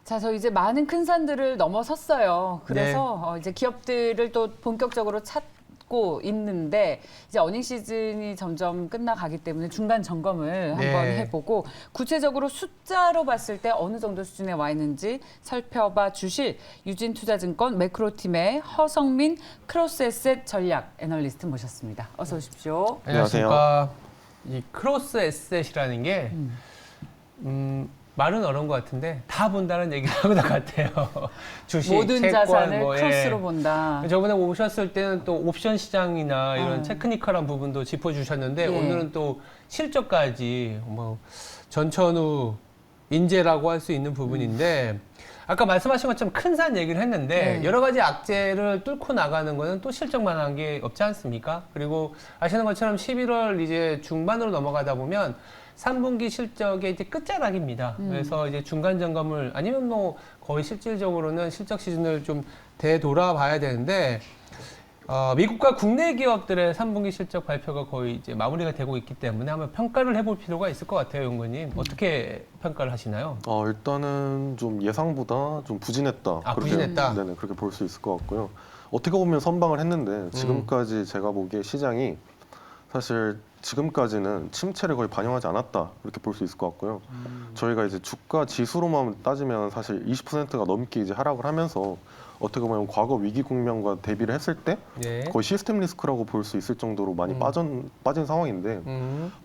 자, 저 이제 많은 큰 산들을 넘어섰어요. 그래서 이제 기업들을 또 본격적으로 찾고 있는데 이제 어닝 시즌이 점점 끝나가기 때문에 중간 점검을 한번 해보고 구체적으로 숫자로 봤을 때 어느 정도 수준에 와 있는지 살펴봐 주실 유진투자증권 매크로팀의 허성민 크로스에셋 전략 애널리스트 모셨습니다. 어서 오십시오. 안녕하십니까. 이 크로스 에셋이라는 게 말은 어려운 것 같은데 다 본다는 얘기를 하는 것 같아요. 주식, 모든 채권, 자산을 뭐, 크로스로 본다. 저번에 오셨을 때는 또 옵션 시장이나 이런 테크니컬한 부분도 짚어주셨는데 오늘은 또 실적까지 뭐 전천후 인재라고 할 수 있는 부분인데 아까 말씀하신 것처럼 큰 산 얘기를 했는데 여러 가지 악재를 뚫고 나가는 거는 또 실적만한 게 없지 않습니까? 그리고 아시는 것처럼 11월 이제 중반으로 넘어가다 보면 3분기 실적의 이제 끝자락입니다. 그래서 이제 중간 점검을 아니면 뭐 거의 실질적으로는 실적 시즌을 좀 되돌아봐야 되는데 미국과 국내 기업들의 3분기 실적 발표가 거의 이제 마무리가 되고 있기 때문에 한번 평가를 해볼 필요가 있을 것 같아요, 연구님. 어떻게 평가를 하시나요? 일단은 좀 예상보다 좀 부진했다. 부진했다? 네네, 그렇게 볼 수 있을 것 같고요. 어떻게 보면 선방을 했는데 지금까지 제가 보기에 시장이 사실 지금까지는 침체를 거의 반영하지 않았다. 이렇게 볼 수 있을 것 같고요. 저희가 이제 주가 지수로만 따지면 사실 20%가 넘게 이제 하락을 하면서 어떻게 보면 과거 위기 국면과 대비를 했을 때 거의 시스템 리스크라고 볼 수 있을 정도로 많이 빠진 상황인데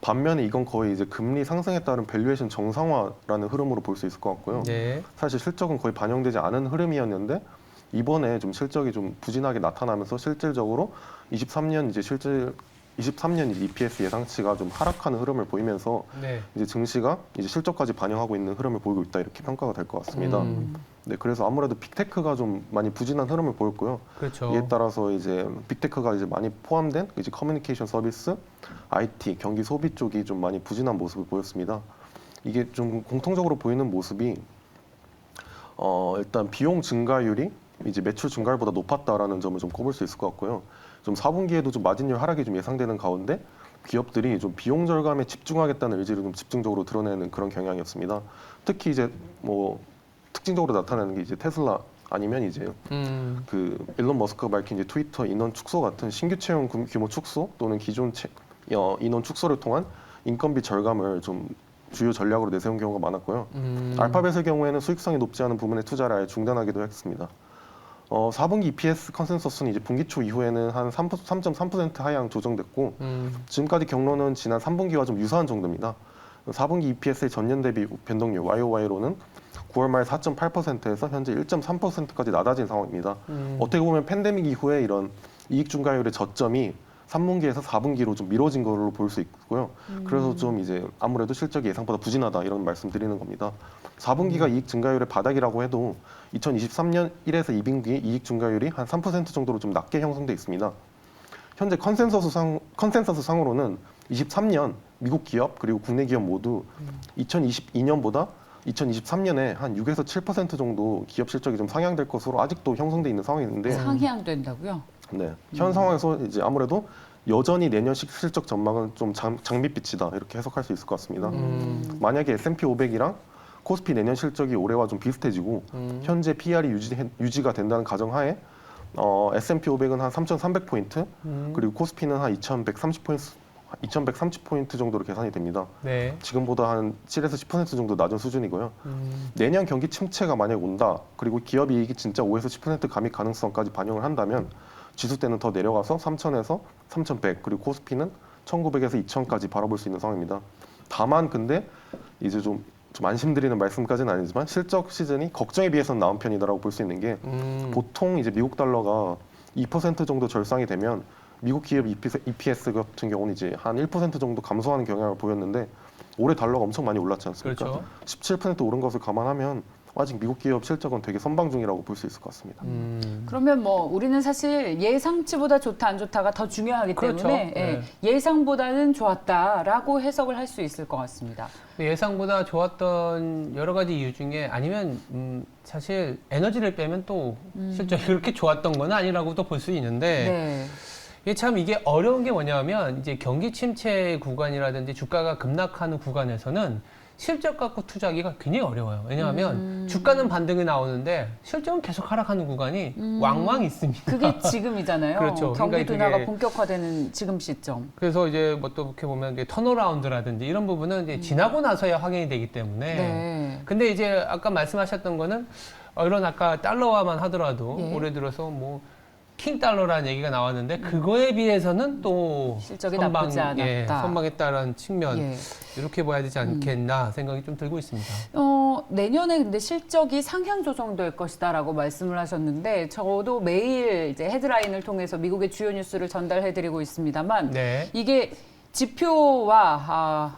반면에 이건 거의 이제 금리 상승에 따른 밸류에이션 정상화라는 흐름으로 볼 수 있을 것 같고요. 사실 실적은 거의 반영되지 않은 흐름이었는데 이번에 좀 실적이 좀 부진하게 나타나면서 실질적으로 23년 이제 EPS 예상치가 좀 하락하는 흐름을 보이면서 이제 증시가 이제 실적까지 반영하고 있는 흐름을 보이고 있다 이렇게 평가가 될 것 같습니다. 네, 그래서 아무래도 빅테크가 좀 많이 부진한 흐름을 보였고요. 그렇죠. 이에 따라서 이제 빅테크가 이제 많이 포함된 이제 커뮤니케이션 서비스, IT, 경기 소비 쪽이 좀 많이 부진한 모습을 보였습니다. 이게 좀 공통적으로 보이는 모습이 일단 비용 증가율이 이제 매출 증가율보다 높았다라는 점을 좀 꼽을 수 있을 것 같고요. 좀 4분기에도 좀 마진율 하락이 좀 예상되는 가운데 기업들이 좀 비용 절감에 집중하겠다는 의지를 좀 집중적으로 드러내는 그런 경향이었습니다. 특히 이제 뭐 특징적으로 나타나는 게 이제 테슬라 아니면 이제 그 일론 머스크가 밝힌 이제 트위터 인원 축소 같은 신규 채용 규모 축소 또는 기존 인원 축소를 통한 인건비 절감을 좀 주요 전략으로 내세운 경우가 많았고요. 알파벳의 경우에는 수익성이 높지 않은 부분에 투자를 아예 중단하기도 했습니다. 4분기 EPS 컨센서스는 이제 분기 초 이후에는 한 3.3% 하향 조정됐고 지금까지 경로는 지난 3분기와 좀 유사한 정도입니다. 4분기 EPS의 전년 대비 변동률 YOY로는 9월 말 4.8%에서 현재 1.3%까지 낮아진 상황입니다. 어떻게 보면 팬데믹 이후에 이런 이익 증가율의 저점이 3분기에서 4분기로 좀 미뤄진 걸로 볼 수 있고요. 그래서 좀 이제 아무래도 실적이 예상보다 부진하다 이런 말씀 드리는 겁니다. 4분기가 이익 증가율의 바닥이라고 해도 2023년 1에서 2분기 이익 증가율이 한 3% 정도로 좀 낮게 형성돼 있습니다. 현재 컨센서스 상으로는 23년 미국 기업 그리고 국내 기업 모두 2022년보다 2023년에 한 6에서 7% 정도 기업 실적이 좀 상향될 것으로 아직도 형성돼 있는 상황인데 상향된다고요? 네, 현 상황에서 이제 아무래도 여전히 내년 실적 전망은 좀 장밋빛이다 이렇게 해석할 수 있을 것 같습니다. 만약에 S&P 500이랑 코스피 내년 실적이 올해와 좀 비슷해지고 현재 PR이 유지가 된다는 가정하에 S&P 500은 한 3,300포인트 그리고 코스피는 한 2,130포인트 정도로 계산이 됩니다. 지금보다 한 7에서 10% 정도 낮은 수준이고요. 내년 경기 침체가 만약 온다 그리고 기업 이익이 진짜 5에서 10% 감익 가능성까지 반영을 한다면 지수 때는 더 내려가서 3,000에서 3,100 그리고 코스피는 1,900에서 2,000까지 바라볼 수 있는 상황입니다. 다만 근데 이제 좀 안심드리는 말씀까지는 아니지만 실적 시즌이 걱정에 비해서는 나은 편이다라고 볼 수 있는 게 보통 이제 미국 달러가 2% 정도 절상이 되면 미국 기업 EPS 같은 경우는 이제 한 1% 정도 감소하는 경향을 보였는데 올해 달러가 엄청 많이 올랐지 않습니까? 그렇죠. 17% 오른 것을 감안하면 아직 미국 기업 실적은 되게 선방 중이라고 볼 수 있을 것 같습니다. 그러면 뭐 우리는 사실 예상치보다 좋다 안 좋다가 더 중요하기 그렇죠. 때문에 예상보다는 좋았다라고 해석을 할 수 있을 것 같습니다. 예상보다 좋았던 여러 가지 이유 중에 아니면 사실 에너지를 빼면 또 실적이 그렇게 좋았던 건 아니라고도 볼 수 있는데 이게 어려운 게 뭐냐면 이제 경기 침체 구간이라든지 주가가 급락하는 구간에서는 실적 갖고 투자하기가 굉장히 어려워요. 왜냐하면 주가는 반등이 나오는데 실적은 계속 하락하는 구간이 왕왕 있습니다. 그게 지금이잖아요. 그렇죠. 경기 그러니까 둔화가 그게- 본격화되는 지금 시점. 그래서 이제 뭐 또 이렇게 보면 이제 턴어라운드라든지 이런 부분은 이제 지나고 나서야 확인이 되기 때문에. 네. 근데 이제 아까 말씀하셨던 거는 이런 아까 달러화만 하더라도 예. 올해 들어서 뭐 킹달러라는 얘기가 나왔는데 그거에 비해서는 또 실적이 나쁘지 않았다. 선방했다라는 측면 예. 이렇게 봐야 되지 않겠나 생각이 좀 들고 있습니다. 내년에 근데 실적이 상향 조정될 것이다라고 말씀을 하셨는데 저도 매일 이제 헤드라인을 통해서 미국의 주요 뉴스를 전달해드리고 있습니다만 네. 이게 지표와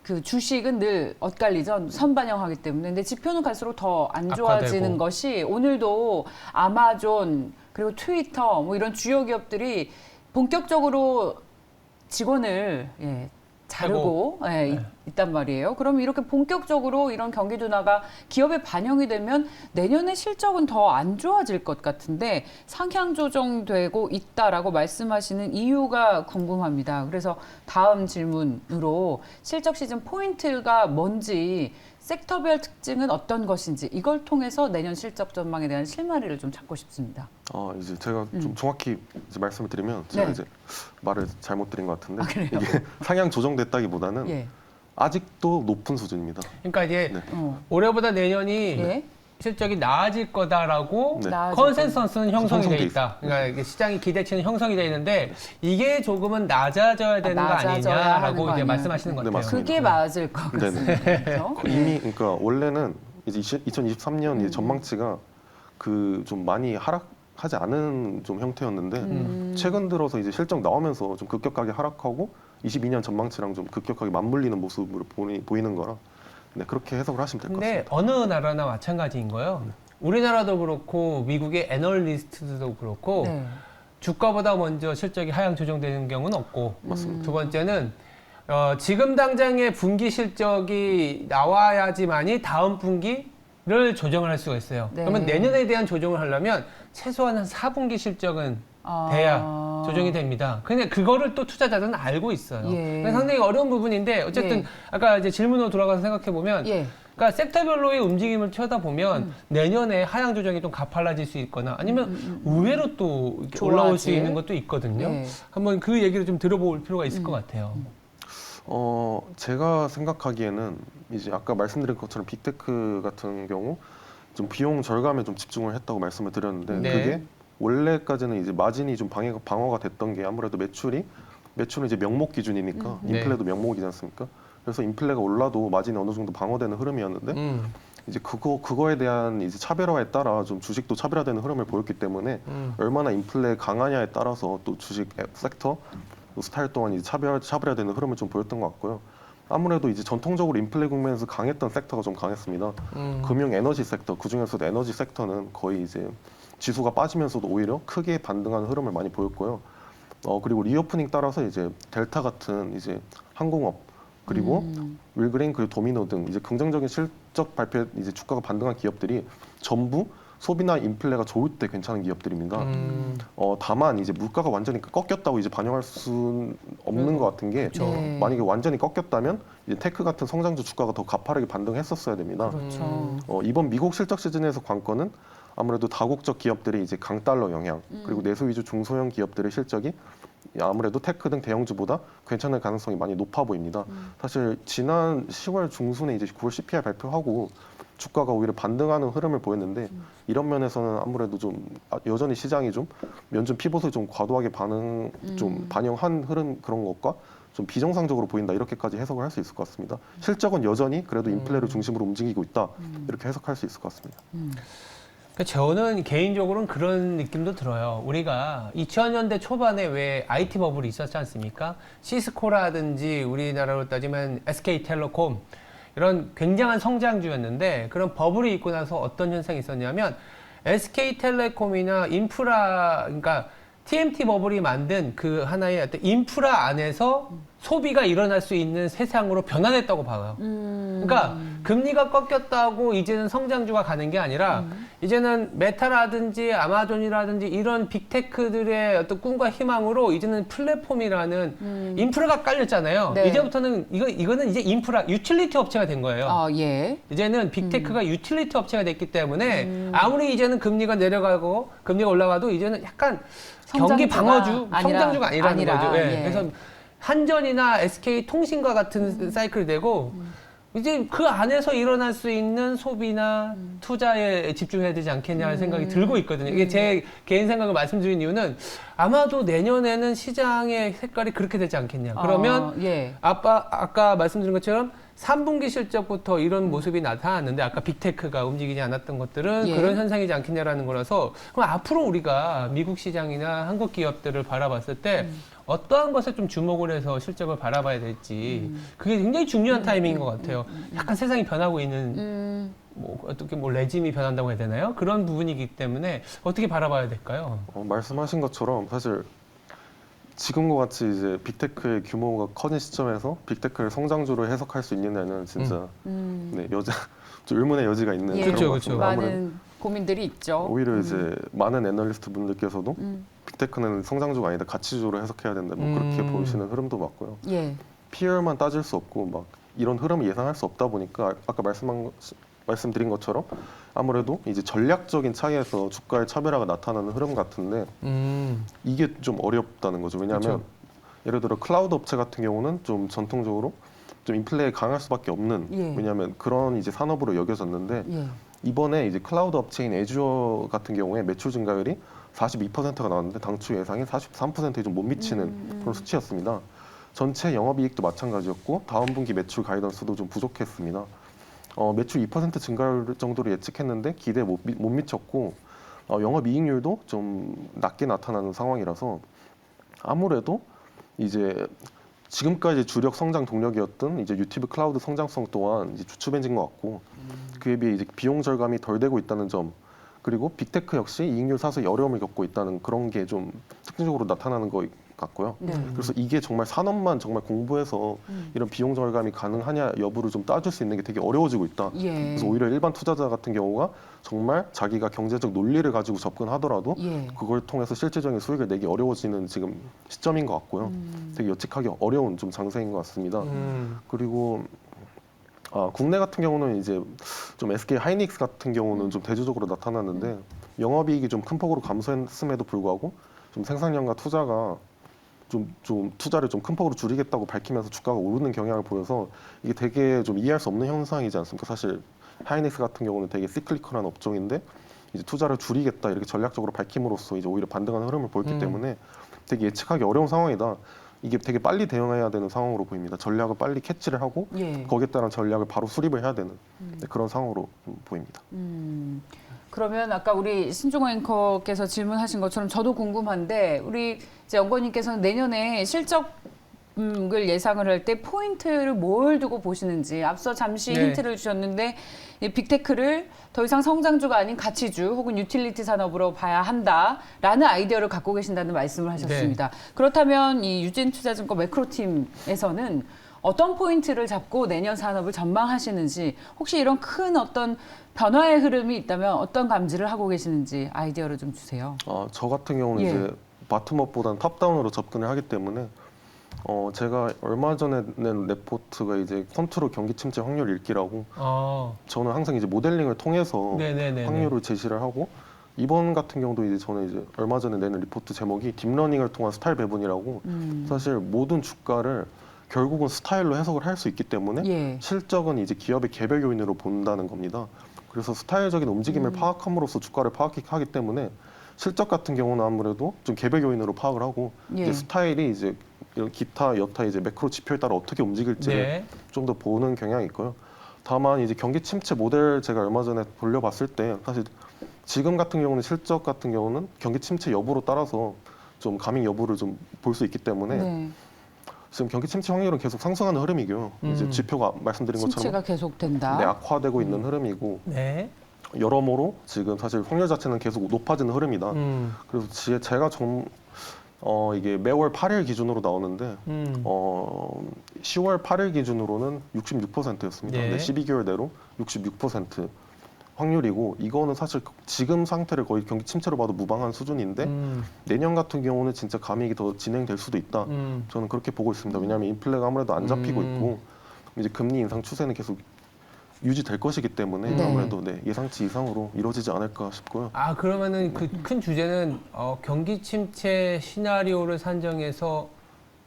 그 주식은 늘 엇갈리죠. 선반영하기 때문에. 근데 지표는 갈수록 더 안 좋아지는 악화되고. 것이 오늘도 아마존 그리고 트위터 뭐 이런 주요 기업들이 본격적으로 직원을 자르고 있단 말이에요. 그럼 이렇게 본격적으로 이런 경기 둔화가 기업에 반영이 되면 내년에 실적은 더 안 좋아질 것 같은데 상향 조정되고 있다라고 말씀하시는 이유가 궁금합니다. 그래서 다음 질문으로 실적 시즌 포인트가 뭔지 섹터별 특징은 어떤 것인지 이걸 통해서 내년 실적 전망에 대한 실마리를 좀 찾고 싶습니다. 이제 제가 좀 정확히 이제 말씀을 드리면 제가 네. 이제 말을 잘못 드린 것 같은데 그래요? 이게 상향 조정됐다기보다는 예. 아직도 높은 수준입니다. 그러니까 이제 네. 올해보다 내년이 예. 실적이 나아질 거다라고 네. 나아질 컨센서스는 형성이 돼 형성돼 있다. 그러니까 이게 시장의 기대치는 형성이 돼 있는데 이게 조금은 낮아져야 되는 거 낮아져야 하는 아니냐라고 거 이제 아니에요? 말씀하시는 것 네, 같아요. 맞습니다. 그게 맞을 것 네네. 같습니다. 이미 그러니까 원래는 이제 2023년 이제 전망치가 그 좀 많이 하락하지 않은 좀 형태였는데 최근 들어서 이제 실적 나오면서 좀 급격하게 하락하고 22년 전망치랑 좀 급격하게 맞물리는 모습으로 보이는 거라 네, 그렇게 해석을 하시면 될 것 근데 같습니다. 어느 나라나 마찬가지인 거예요. 우리나라도 그렇고 미국의 애널리스트도 그렇고 네. 주가보다 먼저 실적이 하향 조정되는 경우는 없고 맞습니다. 두 번째는 지금 당장의 분기 실적이 나와야지만이 다음 분기를 조정을 할 수가 있어요. 네. 그러면 내년에 대한 조정을 하려면 최소한 한 4분기 실적은 돼야 조정이 됩니다. 근데 그거를 또 투자자들은 알고 있어요. 예. 그래서 상당히 어려운 부분인데 어쨌든 예. 아까 이제 질문으로 돌아가서 생각해 보면 예. 그러니까 섹터별로의 움직임을 쳐다보면 내년에 하향 조정이 좀 가팔라질 수 있거나 아니면 의외로 또 이렇게 올라올 수 좋아질? 있는 것도 있거든요. 예. 한번 그 얘기를 좀 들어볼 필요가 있을 것 같아요. 제가 생각하기에는 이제 아까 말씀드린 것처럼 빅테크 같은 경우 좀 비용 절감에 좀 집중을 했다고 말씀을 드렸는데 네. 그게 원래까지는 이제 마진이 좀 방어가 됐던 게 아무래도 매출은 이제 명목 기준이니까 네. 인플레도 명목이지 않습니까? 그래서 인플레가 올라도 마진이 어느 정도 방어되는 흐름이었는데 이제 그거에 대한 이제 차별화에 따라 좀 주식도 차별화되는 흐름을 보였기 때문에 얼마나 인플레 강하냐에 따라서 또 주식 섹터 또 스타일 동안 이제 차별화되는 흐름을 좀 보였던 것 같고요. 아무래도 이제 전통적으로 인플레 국면에서 강했던 섹터가 좀 강했습니다. 금융 에너지 섹터, 그 중에서도 에너지 섹터는 거의 이제 지수가 빠지면서도 오히려 크게 반등하는 흐름을 많이 보였고요. 그리고 리오프닝 따라서 이제 델타 같은 이제 항공업 그리고 윌그레인 그리고 도미노 등 이제 긍정적인 실적 발표에 이제 주가가 반등한 기업들이 전부 소비나 인플레가 좋을 때 괜찮은 기업들입니다. 다만 이제 물가가 완전히 꺾였다고 이제 반영할 수는 없는 것 같은 게 네. 만약에 완전히 꺾였다면 이제 테크 같은 성장주 주가가 더 가파르게 반등했었어야 됩니다. 그렇죠. 이번 미국 실적 시즌에서 관건은 아무래도 다국적 기업들의 이제 강달러 영향 그리고 내수 위주 중소형 기업들의 실적이 아무래도 테크 등 대형주보다 괜찮을 가능성이 많이 높아 보입니다. 사실 지난 10월 중순에 이제 9월 CPI 발표하고 주가가 오히려 반등하는 흐름을 보였는데 이런 면에서는 아무래도 좀 여전히 시장이 좀 면접 피봇을 좀 과도하게 반영한 흐름 그런 것과 좀 비정상적으로 보인다 이렇게까지 해석을 할 수 있을 것 같습니다. 실적은 여전히 그래도 인플레를 중심으로 움직이고 있다 이렇게 해석할 수 있을 것 같습니다. 저는 개인적으로는 그런 느낌도 들어요. 우리가 2000년대 초반에 왜 IT 버블이 있었지 않습니까? 시스코라든지 우리나라로 따지면 SK텔레콤 이런 굉장한 성장주였는데 그런 버블이 있고 나서 어떤 현상이 있었냐면 SK텔레콤이나 인프라 그러니까 TMT 버블이 만든 그 하나의 어떤 인프라 안에서 소비가 일어날 수 있는 세상으로 변화됐다고 봐요. 그러니까 금리가 꺾였다고 이제는 성장주가 가는 게 아니라 이제는 메타라든지 아마존이라든지 이런 빅테크들의 어떤 꿈과 희망으로 이제는 플랫폼이라는 인프라가 깔렸잖아요. 네. 이제부터는 이거는 이제 인프라 유틸리티 업체가 된 거예요. 예. 이제는 빅테크가 유틸리티 업체가 됐기 때문에 아무리 이제는 금리가 내려가고 금리가 올라가도 이제는 약간 경기 방어주, 성장주가 아니라는 거죠. 예. 그래서 한전이나 SK 통신과 같은 사이클이 되고 이제 그 안에서 일어날 수 있는 소비나 투자에 집중해야 되지 않겠냐 하는 생각이 들고 있거든요. 이게 제 개인 생각을 말씀드린 이유는 아마도 내년에는 시장의 색깔이 그렇게 되지 않겠냐. 그러면 아까 말씀드린 것처럼 3분기 실적부터 이런 모습이 나타났는데 아까 빅테크가 움직이지 않았던 것들은 그런 현상이지 않겠냐라는 거라서 그럼 앞으로 우리가 미국 시장이나 한국 기업들을 바라봤을 때 어떠한 것에 좀 주목을 해서 실적을 바라봐야 될지 그게 굉장히 중요한 타이밍인 것 같아요. 약간 세상이 변하고 있는 뭐 어떻게 뭐 레짐이 변한다고 해야 되나요? 그런 부분이기 때문에 어떻게 바라봐야 될까요? 말씀하신 것처럼 사실 지금과 같이 이제 빅테크의 규모가 커진 시점에서 빅테크를 성장주로 해석할 수 있느냐는 진짜 네, 좀 의문의 여지가 있는 그런 것 같습니다. 많은 고민들이 있죠. 오히려 이제 많은 애널리스트 분들께서도 빅테크는 성장주가 아니다 가치주로 해석해야 된다 뭐 그렇게 보이시는 흐름도 맞고요. PR만 따질 수 없고 막 이런 흐름을 예상할 수 없다 보니까 아까 말씀드린 것처럼 아무래도 이제 전략적인 차이에서 주가의 차별화가 나타나는 흐름 같은데 이게 좀 어렵다는 거죠. 왜냐하면 그쵸. 예를 들어 클라우드 업체 같은 경우는 좀 전통적으로 좀 인플레에 강할 수밖에 없는 왜냐하면 그런 이제 산업으로 여겨졌는데 이번에 이제 클라우드 업체인 애주어 같은 경우에 매출 증가율이 42%가 나왔는데 당초 예상이 43%에 좀 못 미치는 그런 수치였습니다. 전체 영업이익도 마찬가지였고 다음 분기 매출 가이던스도 좀 부족했습니다. 매출 2% 증가율 정도로 예측했는데 기대에 못 미쳤고 영업이익률도 좀 낮게 나타나는 상황이라서 아무래도 이제 지금까지 주력 성장 동력이었던 이제 유튜브 클라우드 성장성 또한 이제 주춤해진 것 같고 그에 비해 이제 비용 절감이 덜 되고 있다는 점 그리고 빅테크 역시 이익률 사수에 어려움을 겪고 있다는 그런 게 좀 특징적으로 나타나는 것 같고요. 그래서 이게 정말 산업만 정말 공부해서 이런 비용 절감이 가능하냐 여부를 좀 따질 수 있는 게 되게 어려워지고 있다. 그래서 오히려 일반 투자자 같은 경우가 정말 자기가 경제적 논리를 가지고 접근하더라도 그걸 통해서 실질적인 수익을 내기 어려워지는 지금 시점인 것 같고요. 되게 예측하기 어려운 좀 장세인 것 같습니다. 그리고 국내 같은 경우는 이제 좀 SK 하이닉스 같은 경우는 좀 대조적으로 나타났는데 영업이익이 좀 큰 폭으로 감소했음에도 불구하고 좀 생산량과 투자가 좀 투자를 좀 큰 폭으로 줄이겠다고 밝히면서 주가가 오르는 경향을 보여서 이게 되게 좀 이해할 수 없는 현상이지 않습니까? 사실 하이닉스 같은 경우는 되게 시클리컬한 업종인데 이제 투자를 줄이겠다 이렇게 전략적으로 밝힘으로써 이제 오히려 반등하는 흐름을 보였기 때문에 되게 예측하기 어려운 상황이다. 이게 되게 빨리 대응해야 되는 상황으로 보입니다. 전략을 빨리 캐치를 하고 거기에 따른 전략을 바로 수립을 해야 되는 그런 상황으로 보입니다. 그러면 아까 우리 신종호 앵커께서 질문하신 것처럼 저도 궁금한데 우리 이제 연구원님께서는 내년에 실적을 예상을 할 때 포인트를 뭘 두고 보시는지 앞서 잠시 힌트를 주셨는데 이 빅테크를 더 이상 성장주가 아닌 가치주 혹은 유틸리티 산업으로 봐야 한다라는 아이디어를 갖고 계신다는 말씀을 하셨습니다. 그렇다면 이 유진투자증권 매크로팀에서는 어떤 포인트를 잡고 내년 산업을 전망하시는지 혹시 이런 큰 어떤 변화의 흐름이 있다면 어떤 감지를 하고 계시는지 아이디어를 좀 주세요. 저 같은 경우는 이제 바텀업보다는 탑다운으로 접근을 하기 때문에 제가 얼마 전에 낸 레포트가 이제 컨트롤 경기 침체 확률 읽기라고 저는 항상 이제 모델링을 통해서 확률을 제시를 하고 이번 같은 경우도 이제 저는 이제 얼마 전에 낸 리포트 제목이 딥러닝을 통한 스타일 배분이라고 사실 모든 주가를 결국은 스타일로 해석을 할 수 있기 때문에 실적은 이제 기업의 개별 요인으로 본다는 겁니다. 그래서 스타일적인 움직임을 파악함으로써 주가를 파악하기 때문에 실적 같은 경우는 아무래도 좀 개별 요인으로 파악을 하고 이제 스타일이 이제 이런 기타 여타 이제 매크로 지표에 따라 어떻게 움직일지를 좀 더 보는 경향이 있고요. 다만 이제 경기 침체 모델 제가 얼마 전에 돌려봤을 때 사실 지금 같은 경우는 실적 같은 경우는 경기 침체 여부로 따라서 좀 가밍 여부를 좀 볼 수 있기 때문에 지금 경기 침체 확률은 계속 상승하는 흐름이고요. 이제 지표가 말씀드린 것처럼 침체가 계속된다. 악화되고 있는 흐름이고 여러모로 지금 사실 확률 자체는 계속 높아지는 흐름이다. 그래서 제가 좀 이게 매월 8일 기준으로 나오는데 10월 8일 기준으로는 66%였습니다. 네. 근데 12개월 내로 66% 확률이고 이거는 사실 지금 상태를 거의 경기 침체로 봐도 무방한 수준인데 내년 같은 경우는 진짜 감익이 더 진행될 수도 있다. 저는 그렇게 보고 있습니다. 왜냐하면 인플레가 아무래도 안 잡히고 있고 이제 금리 인상 추세는 계속 유지될 것이기 때문에 네. 아무래도 예상치 이상으로 이루어지지 않을까 싶고요. 아, 그러면은 그 큰 주제는 경기 침체 시나리오를 산정해서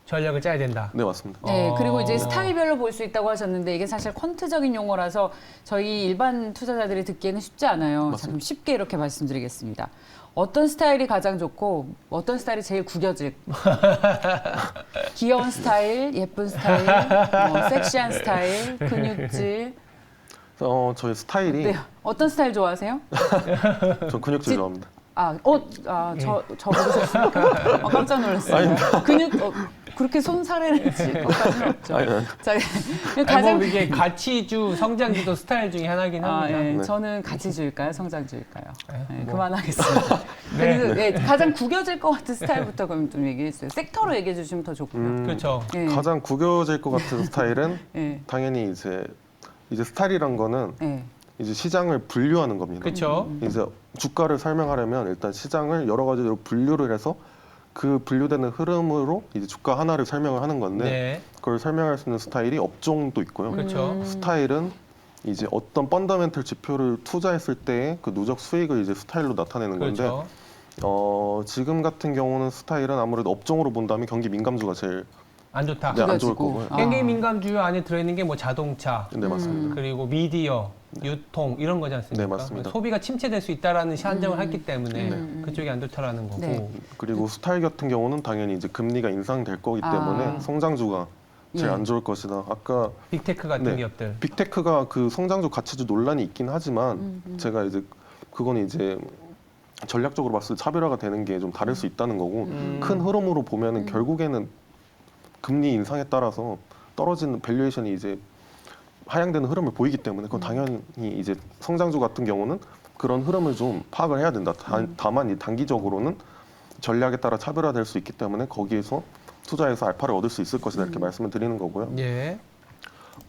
전략을 짜야 된다. 네, 맞습니다. 네, 그리고 이제 어. 스타일별로 볼 수 있다고 하셨는데 이게 사실 퀀트적인 용어라서 저희 일반 투자자들이 듣기에는 쉽지 않아요. 자, 그럼 쉽게 이렇게 말씀드리겠습니다. 어떤 스타일이 가장 좋고 어떤 스타일이 제일 구겨질? 귀여운 스타일, 예쁜 스타일, 뭐 섹시한 스타일, 근육질. 저희 스타일이 네, 어떤 스타일 좋아하세요? 전 근육질 좋아합니다. 저 모르셨습니까? 깜짝 놀랐어요. 근육, 그렇게 손사래를 칠 것까지는 없죠. 아니. 자, 아니, 가장, 뭐 이게 가치주, 성장주도 스타일 중에 하나긴 합니다. 예. 네. 저는 가치주일까요? 성장주일까요? 네, 뭐. 그만하겠습니다. 네. 그래서 가장 구겨질 것 같은 스타일부터 그럼 좀 얘기했어요. 섹터로 얘기해 주시면 더 좋고요. 그렇죠. 예. 가장 구겨질 것 같은 스타일은 예. 당연히 이제 스타일이란 거는 예. 이제 시장을 분류하는 겁니다. 그렇죠. 이제 주가를 설명하려면 일단 시장을 여러 가지로 분류를 해서 그 분류되는 흐름으로 이제 주가 하나를 설명을 하는 건데 네. 그걸 설명할 수 있는 스타일이 업종도 있고요. 그렇죠. 스타일은 이제 어떤 펀더멘털 지표를 투자했을 때의 그 누적 수익을 이제 스타일로 나타내는 건데 그렇죠. 지금 같은 경우는 스타일은 아무래도 업종으로 본다면 경기 민감주가 제일 안 좋다. 네, 안 좋을 구겨지고. 거고요. 경기 민감주 안에 들어있는 게 뭐 자동차, 네, 맞습니다. 그리고 미디어, 유통 이런 거지 않습니까? 네, 맞습니다. 소비가 침체될 수 있다라는 한정을 했기 때문에 그쪽이 안 좋다라는 거고. 네. 그리고 스타일 같은 경우는 당연히 이제 금리가 인상될 거기 때문에 성장주가 제일 예. 안 좋을 것이다. 아까 빅테크 같은 네. 기업들. 빅테크가 그 성장주 가치주 논란이 있긴 하지만 제가 이제 그건 이제 전략적으로 봤을 때 차별화가 되는 게 좀 다를 수 있다는 거고 큰 흐름으로 보면은 결국에는 금리 인상에 따라서 떨어지는 밸류에이션이 이제 하향되는 흐름을 보이기 때문에 그건 당연히 이제 성장주 같은 경우는 그런 흐름을 좀 파악을 해야 된다. 다만 이 단기적으로는 전략에 따라 차별화될 수 있기 때문에 거기에서 투자해서 알파를 얻을 수 있을 것이다 이렇게 말씀을 드리는 거고요. 예.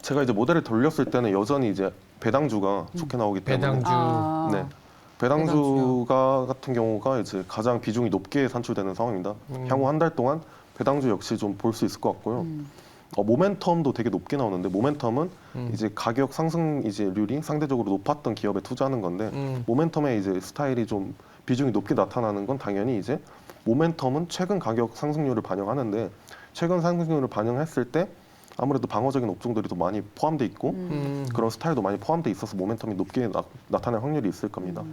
제가 이제 모델을 돌렸을 때는 여전히 이제 배당주가 좋게 나오기 때문에 배당주. 네. 배당주가 같은 경우가 이제 가장 비중이 높게 산출되는 상황입니다. 향후 한 달 동안 배당주 역시 좀 볼 수 있을 것 같고요. 모멘텀도 되게 높게 나오는데 모멘텀은 이제 가격 상승 이제 률이 상대적으로 높았던 기업에 투자하는 건데 모멘텀의 이제 스타일이 좀 비중이 높게 나타나는 건 당연히 이제 모멘텀은 최근 가격 상승률을 반영하는데 최근 상승률을 반영했을 때 아무래도 방어적인 업종들이 더 많이 포함돼 있고 그런 스타일도 많이 포함돼 있어서 모멘텀이 높게 나타날 확률이 있을 겁니다.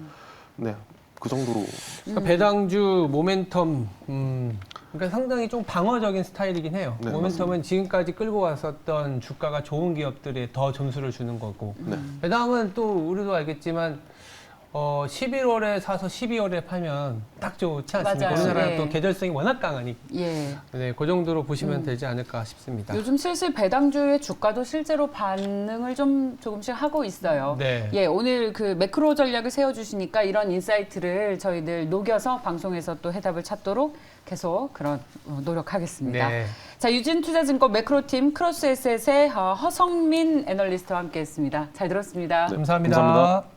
네, 그 정도로. 그러니까 배당주, 모멘텀, 그러니까 상당히 좀 방어적인 스타일이긴 해요. 네, 모멘텀은 맞습니다. 지금까지 끌고 왔었던 주가가 좋은 기업들에 더 점수를 주는 거고. 네. 배당은 또 우리도 알겠지만 11월에 사서 12월에 팔면 딱 좋지 않습니까? 맞아요. 우리나라는 네. 또 계절성이 워낙 강하니. 예. 네, 그 정도로 보시면 되지 않을까 싶습니다. 요즘 슬슬 배당주의 주가도 실제로 반응을 좀 조금씩 하고 있어요. 네. 예, 오늘 그 매크로 전략을 세워주시니까 이런 인사이트를 저희들 녹여서 방송에서 또 해답을 찾도록 계속 그런 노력하겠습니다. 네. 자, 유진투자증권 매크로팀 크로스에셋의 허성민 애널리스트와 함께했습니다. 잘 들었습니다. 네, 감사합니다. 감사합니다.